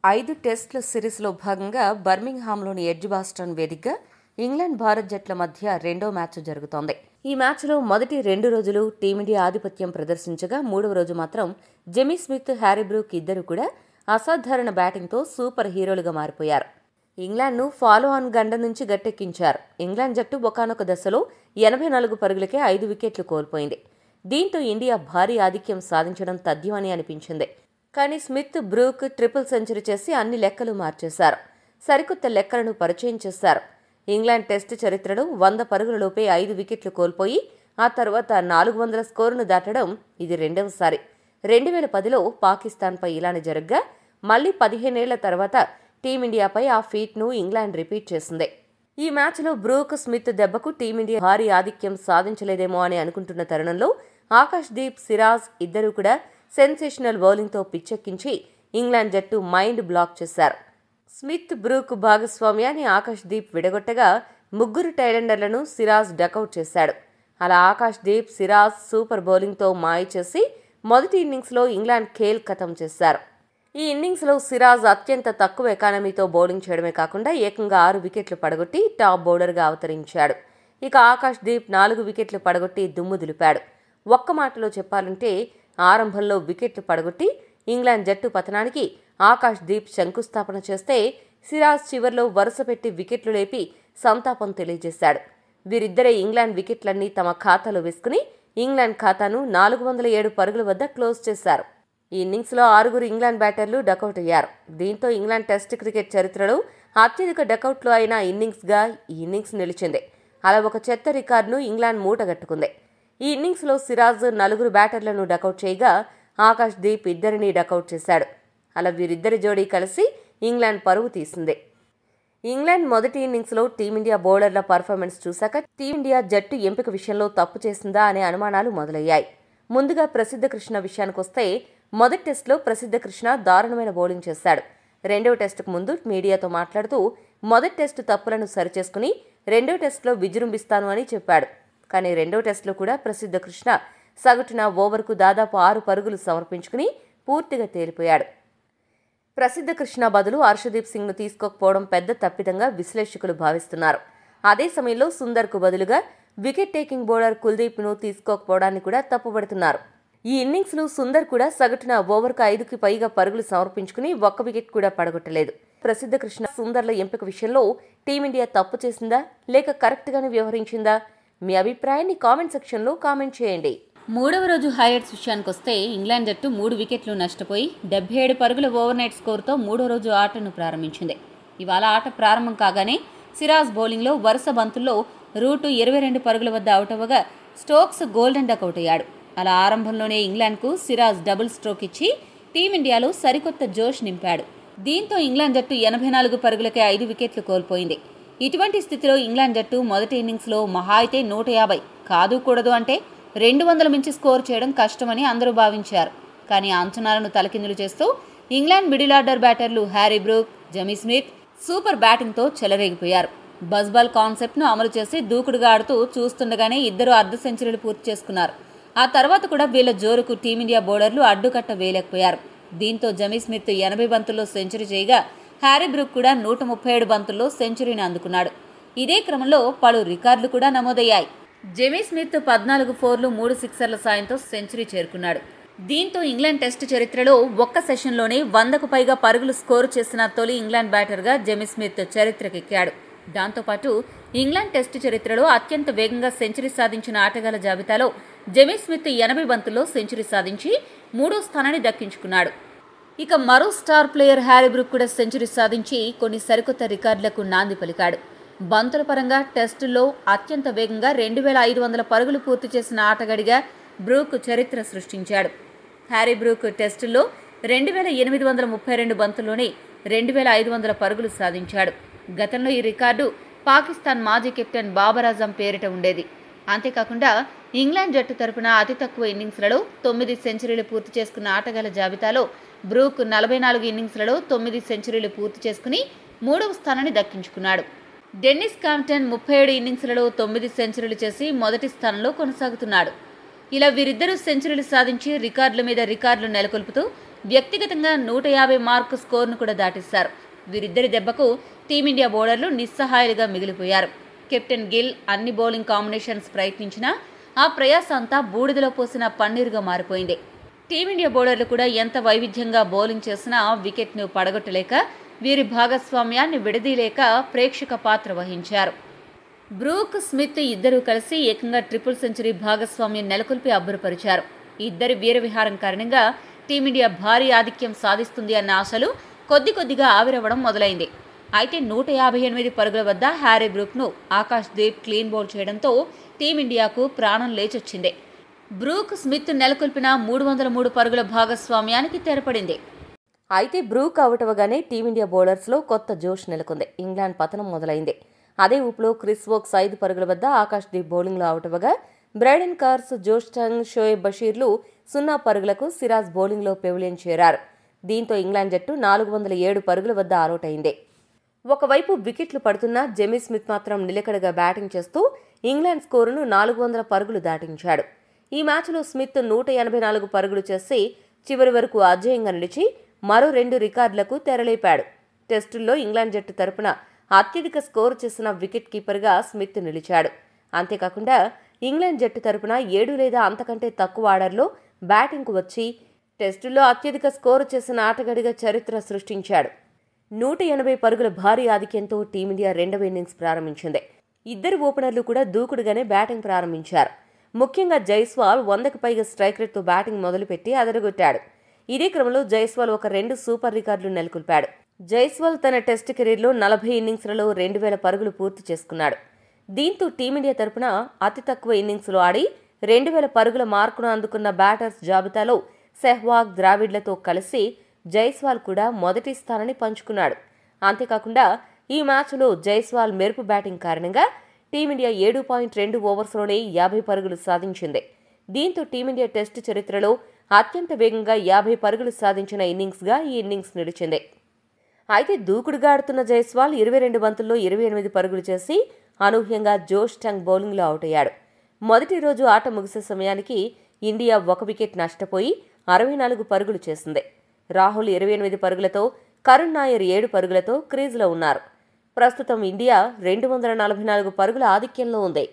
5 టెస్టుల సిరీస్లో భాగంగా బర్మింగ్హామ్లోని ఎడ్జ్బాస్టన్ వేదికగా ఇంగ్లాండ్ భారత్ జట్ల మధ్య రెండో మ్యాచ్ జరుగుతోంది. ఈ మ్యాచ్లో మొదటి 2 రోజులు టీమిండియా ఆధిపత్యం ప్రదర్శించగా మూడవ రోజు మాత్రం జెమీ స్మిత్, హ్యారీ బ్రూక్ ఇద్దరు కూడా అసాధారణ బ్యాటింగ్తో సూపర్ హీరోలుగా మారిపోయారు. ఇంగ్లాండ్ను ఫాలో ఆన్ గండ నుంచి గట్టెక్కించారు. ఇంగ్లాండ్ జట్టు ఒకానొక దశలో 84 పరుగులకే 5 వికెట్లు కోల్పోయింది. దీంతో ఇండియా భారీ ఆధిక్యం సాధించడం తథ్యమని అనిపించింది. కానీ స్మిత్, బ్రూక్ ట్రిపుల్ సెంచరీ చేసి అన్ని లెక్కలు మార్చేశారు. సరికొత్త లెక్కలను పరిచయం చేశారు. ఇంగ్లాండ్ టెస్టు చరిత్రలో 100 పరుగులలోపే 5 వికెట్లు కోల్పోయి ఆ తర్వాత 400 స్కోరును దాటడం ఇది రెండవసారి. 2010లో పాకిస్తాన్పై ఇలానే జరగ్గా మళ్లీ 15 ఏళ్ల తర్వాత టీమిండియాపై ఆ ఫీట్ను ఇంగ్లాండ్ రిపీట్ చేసింది. ఈ మ్యాచ్లో బ్రూక్, స్మిత్ దెబ్బకు టీమిండియా భారీ ఆధిక్యం సాధించలేదేమో అని అనుకుంటున్న తరుణంలో ఆకాష్ దీప్, సిరాజ్ ఇద్దరూ కూడా సెన్సేషనల్ బౌలింగ్తో పిచ్చెక్కించి ఇంగ్లాండ్ జట్టు మైండ్ బ్లాక్ చేశారు. స్మిత్, బ్రూక్ భాగస్వామ్యాన్ని ఆకాష్ దీప్ విడగొట్టగా ముగ్గురు టైలెండర్లను సిరాజ్ డకౌట్ చేశాడు. అలా ఆకాష్ దీప్, సిరాజ్ సూపర్ బౌలింగ్తో మాయ చేసి మొదటి ఇన్నింగ్స్లో ఇంగ్లాండ్ ఖేల్ ఖతం చేశారు. ఈ ఇన్నింగ్స్లో సిరాజ్ అత్యంత తక్కువ ఎకానమీతో బౌలింగ్ చేయడమే కాకుండా ఏకంగా 6 వికెట్లు పడగొట్టి టాప్ బౌలర్గా అవతరించాడు. ఇక ఆకాష్ దీప్ 4 వికెట్లు పడగొట్టి దుమ్ము దులిపాడు. ఒక్క మాటలో చెప్పాలంటే ఆరంభంలో వికెట్లు పడగొట్టి ఇంగ్లాండ్ జట్టు పతనానికి ఆకాష్ దీప్ శంకుస్థాపన చేస్తే సిరాజ్ చివర్లో వరుస పెట్టి వికెట్లు లేపి సంతాపం తెలియజేశాడు. వీరిద్దరే ఇంగ్లాండ్ వికెట్లన్నీ తమ ఖాతాలో వేసుకుని ఇంగ్లాండ్ ఖాతాను 407 పరుగుల వద్ద క్లోజ్ చేశారు. ఈ ఇన్నింగ్స్లో 6 ఇంగ్లాండ్ బ్యాటర్లు డకౌట్ అయ్యారు. దీంతో ఇంగ్లాండ్ టెస్ట్ క్రికెట్ చరిత్రలో అత్యధిక డకౌట్లు అయిన ఇన్నింగ్స్గా ఈ ఇన్నింగ్స్ నిలిచింది. అలా ఒక చెత్త రికార్డును ఇంగ్లాండ్ మూటగట్టుకుంది. ఈ ఇన్నింగ్స్లో సిరాజ్ 4 బ్యాటర్లను డకౌట్ చేయగా ఆకాష్ దీప్ ఇద్దరిని డకౌట్ చేశాడు. అలా వీరిద్దరి జోడీ కలిసి ఇంగ్లాండ్ పరువు తీసింది. ఇంగ్లాండ్ మొదటి ఇన్నింగ్స్లో టీమిండియా బౌలర్ల పర్ఫార్మెన్స్ చూశాక టీమిండియా జట్టు ఎంపిక విషయంలో తప్పు చేసిందా అనే అనుమానాలు మొదలయ్యాయి. ముందుగా ప్రసిద్ధ కృష్ణ విషయానికొస్తే మొదటి టెస్టులో ప్రసిద్ధ కృష్ణ దారుణమైన బౌలింగ్ చేశాడు. రెండవ టెస్టుకు ముందు మీడియాతో మాట్లాడుతూ మొదటి టెస్టు తప్పులను సరిచేసుకుని రెండో టెస్టులో విజృంభిస్తాను అని చెప్పాడు. కానీ రెండో టెస్టులో కూడా ప్రసిద్ధ కృష్ణ సగటున ఓవర్కు దాదాపు 6 పరుగులు సమర్పించుకుని పూర్తిగా తేలిపోయాడు. ప్రసిద్ధ కృష్ణ బదులు హర్షదీప్ సింగ్ను తీసుకోకపోవడం పెద్ద తప్పిదంగా విశ్లేషకులు భావిస్తున్నారు. అదే సమయంలో సుందర్కు బదులుగా వికెట్ టేకింగ్ బౌలర్ కుల్దీప్ను తీసుకోకపోవడాన్ని కూడా తప్పుపడుతున్నారు. ఈ ఇన్నింగ్స్లో సుందర్ కూడా సగటున ఓవర్కు 5కి పైగా పరుగులు సమర్పించుకుని 1 వికెట్ కూడా పడగొట్టలేదు. ప్రసిద్ధ కృష్ణ, సుందర్ల ఎంపిక విషయంలో టీమిండియా తప్పు చేసిందా లేక కరెక్ట్గానే వ్యవహరించిందా? మీ అభిప్రాయాన్ని కామెంట్ సెక్షన్లో కామెంట్ చేయండి. మూడవ రోజు హైలైట్స్ విషయానికొస్తే ఇంగ్లాండ్ జట్టు 3 వికెట్లు నష్టపోయి 77 పరుగుల ఓవర్నైట్ స్కోరుతో మూడో రోజు ఆటను ప్రారంభించింది. ఇవాళ ఆట ప్రారంభం కాగానే సిరాజ్ బౌలింగ్లో వరుస బంతుల్లో రూటు 22 పరుగుల వద్ద అవుట్ అవ్వగా స్టోక్స్ గోల్డెన్ డకౌట్ అయ్యాడు. అలా ఆరంభంలోనే ఇంగ్లాండ్కు సిరాజ్ డబుల్ స్ట్రోక్ ఇచ్చి టీమిండియాలో సరికొత్త జోష్ నింపాడు. దీంతో ఇంగ్లాండ్ జట్టు 84 పరుగులకే 5 వికెట్లు కోల్పోయింది. ఇటువంటి స్థితిలో ఇంగ్లాండ్ జట్టు మొదటి ఇన్నింగ్స్లో మహా అయితే 150 కాదు కూడదు అంటే 200 మించి స్కోర్ చేయడం కష్టమని అందరూ భావించారు. కానీ అంచనాలను తలకిందులు చేస్తూ ఇంగ్లాండ్ మిడిల్ ఆర్డర్ బ్యాటర్లు Harry Brook, Jamie Smith super బ్యాటింగ్తో చెలరేగిపోయారు. బజ్బాల్ కాన్సెప్ట్ను అమలు చేసి దూకుడుగా ఆడుతూ చూస్తుండగానే ఇద్దరు అర్ధ సెంచరీలు పూర్తి చేసుకున్నారు. ఆ తర్వాత కూడా వీళ్ల జోరుకు టీమిండియా బౌలర్లు అడ్డుకట్ట వేయలేకపోయారు. దీంతో జెమీ స్మిత్ 80 బంతుల్లో సెంచరీ చేయగా హ్యారీ బ్రూక్ కూడా 137 బంతుల్లో సెంచరీని అందుకున్నాడు. ఇదే క్రమంలో పలు రికార్డులు కూడా నమోదయ్యాయి. జెమీ స్మిత్ 14 ఫోర్లు 3 సిక్సర్ల సాయంతో సెంచరీ చేరుకున్నాడు. దీంతో ఇంగ్లాండ్ టెస్టు చరిత్రలో ఒక్క సెషన్లోనే 100కు పైగా పరుగులు స్కోరు చేసిన తొలి ఇంగ్లాండ్ బ్యాటర్గా జెమీ స్మిత్ చరిత్రకెక్కాడు. దాంతోపాటు ఇంగ్లాండ్ టెస్టు చరిత్రలో అత్యంత వేగంగా సెంచరీ సాధించిన ఆటగాళ్ల జాబితాలో జెమీ స్మిత్ 80 బంతుల్లో సెంచరీ సాధించి 3వ స్థానాన్ని దక్కించుకున్నాడు. ఇక మరో స్టార్ ప్లేయర్ హ్యారీ బ్రూక్ కూడా సెంచరీ సాధించి కొన్ని సరికొత్త రికార్డులకు నాంది పలికాడు. బంతుల పరంగా టెస్టుల్లో అత్యంత వేగంగా 2500 పరుగులు పూర్తి చేసిన ఆటగాడిగా బ్రూక్ చరిత్ర సృష్టించాడు. హ్యారీ బ్రూక్ టెస్టుల్లో 2832 బంతుల్లోనే 2500 పరుగులు సాధించాడు. గతంలో ఈ రికార్డు పాకిస్తాన్ మాజీ కెప్టెన్ బాబర్ ఆజం పేరిట ఉండేది. అంతేకాకుండా ఇంగ్లాండ్ జట్టు తరపున అతి తక్కువ ఇన్నింగ్స్లలో 9 సెంచరీలు పూర్తి చేసుకున్న ఆటగాళ్ల జాబితాలో బ్రూక్ 44 ఇన్నింగ్స్లలో 9 సెంచరీలు పూర్తి చేసుకుని 3వ స్థానాన్ని దక్కించుకున్నాడు. డెన్నిస్ కాంప్టన్ 37 ఇన్నింగ్స్లలో 9 సెంచరీలు చేసి మొదటి స్థానంలో కొనసాగుతున్నాడు. ఇలా వీరిద్దరూ సెంచరీలు సాధించి రికార్డుల మీద రికార్డులు నెలకొల్పుతూ వ్యక్తిగతంగా 150 మార్కు స్కోర్ను కూడా దాటిస్తారు. వీరిద్దరి దెబ్బకు టీమిండియా బౌలర్లు నిస్సహాయాలుగా మిగిలిపోయారు. కెప్టెన్ గిల్ అన్ని బౌలింగ్ కాంబినేషన్స్ ప్రయత్నించినా ఆ ప్రయాస అంతా బూడిదలో పోసిన పన్నీరుగా మారిపోయింది. టీమిండియా బౌలర్లు కూడా ఎంత వైవిధ్యంగా బౌలింగ్ చేసినా వికెట్ను పడగొట్టలేక, వీరి భాగస్వామ్యాన్ని విడదీయలేక ప్రేక్షక పాత్ర వహించారు. బ్రూక్, స్మిత్ ఇద్దరూ కలిసి ఏకంగా ట్రిపుల్ సెంచరీ భాగస్వామ్యం నెలకొల్పి అబ్బురపరిచారు. ఇద్దరి వీరవిహారం కారణంగా టీమిండియా భారీ ఆధిక్యం సాధిస్తుంది అన్న ఆశలు కొద్దిగా ఆవిరవ్వడం మొదలైంది. అయితే 158 పరుగుల వద్ద హ్యారీ బ్రూక్ను ఆకాష్ దీప్ క్లీన్ బౌల్ చేయడంతో టీమిండియాకు ప్రాణం లేచొచ్చింది. బ్రూక్, స్మిత్ నెలకొల్పిన 303 పరుగుల భాగస్వామ్యానికి తెరపడింది. అయితే బ్రూక్ అవుట్ అవగానే టీమిండియా బౌలర్స్లో కొత్త జోష్ నెలకొంది. ఇంగ్లాండ్ పతనం మొదలైంది. అదే ఊపులో క్రిస్ వోక్స్ 5 పరుగుల వద్ద ఆకాష్ దీప్ బౌలింగ్లో అవుట్ అవ్వగా, Brydon Carse, Josh Tongue, Shoaib బషీర్లు 0 పరుగులకు సిరాజ్ బౌలింగ్లో పెవిలియన్ చేరారు. దీంతో ఇంగ్లాండ్ జట్టు 407 పరుగుల వద్ద ఆలౌట్ అయింది. ఒకవైపు వికెట్లు పడుతున్నా జెమీ స్మిత్ మాత్రం నిలకడగా బ్యాటింగ్ చేస్తూ ఇంగ్లాండ్ స్కోరును 400 పరుగులు దాటించాడు. ఈ మ్యాచ్లో స్మిత్ 184 పరుగులు చేసి చివరి వరకు అజేయంగా నిలిచి మరో 2 రికార్డులకు తెరలేపాడు. టెస్టుల్లో ఇంగ్లాండ్ జట్టు తరపున అత్యధిక స్కోరు చేసిన వికెట్ కీపర్గా స్మిత్ నిలిచాడు. అంతేకాకుండా ఇంగ్లాండ్ జట్టు తరపున 7 లేదా అంతకంటే తక్కువ ఆర్డర్లో బ్యాటింగ్కు వచ్చి టెస్టుల్లో అత్యధిక స్కోరు చేసిన ఆటగాడిగా చరిత్ర సృష్టించాడు. 180 పరుగుల భారీ ఆధిక్యంతో టీమిండియా రెండవ ఇన్నింగ్స్ ప్రారంభించింది. ఇద్దరు ఓపెనర్లు కూడా దూకుడుగానే బ్యాటింగ్ ప్రారంభించారు. ముఖ్యంగా జైస్వాల్ 100కు పైగా స్ట్రైక్ రేట్తో బ్యాటింగ్ మొదలుపెట్టి అదరగొట్టాడు. ఇదే క్రమంలో జైస్వాల్ ఒక 2 సూపర్ రికార్డులు నెలకొల్పాడు. జైస్వాల్ తన టెస్టు కెరీర్లో 40 ఇన్నింగ్స్లలో 2000 పరుగులు పూర్తి చేసుకున్నాడు. దీంతో టీమిండియా తరపున అతి తక్కువ ఇన్నింగ్స్లో ఆడి 2000 పరుగుల మార్కును అందుకున్న బ్యాటర్స్ జాబితాలో సెహ్వాగ్, ద్రావిడ్లతో కలిసి జైస్వాల్ కూడా మొదటి స్థానాన్ని పంచుకున్నాడు. అంతేకాకుండా ఈ మ్యాచ్లో జైస్వాల్ మెరుపు బ్యాటింగ్ కారణంగా టీమిండియా 7.2 ఓవర్స్లోనే 50 పరుగులు సాధించింది. దీంతో టీమిండియా టెస్టు చరిత్రలో అత్యంత వేగంగా 50 పరుగులు సాధించిన ఇన్నింగ్స్గా ఈ ఇన్నింగ్స్ నిలిచింది. అయితే దూకుడుగా ఆడుతున్న జైస్వాల్ 22 బంతుల్లో 28 పరుగులు చేసి అనూహ్యంగా జోష్ టంగ్ బౌలింగ్లో అవుట్ అయ్యాడు. మొదటి రోజు ఆట ముగిసే సమయానికి ఇండియా 1 వికెట్ నష్టపోయి 64 పరుగులు చేసింది. రాహుల్ 28 పరుగులతో, కరుణ్ నాయర్ 7 పరుగులతో క్రీజులో ఉన్నారు. ప్రస్తుతం ఇండియా 244 పరుగుల ఆధిక్యంలో ఉంది.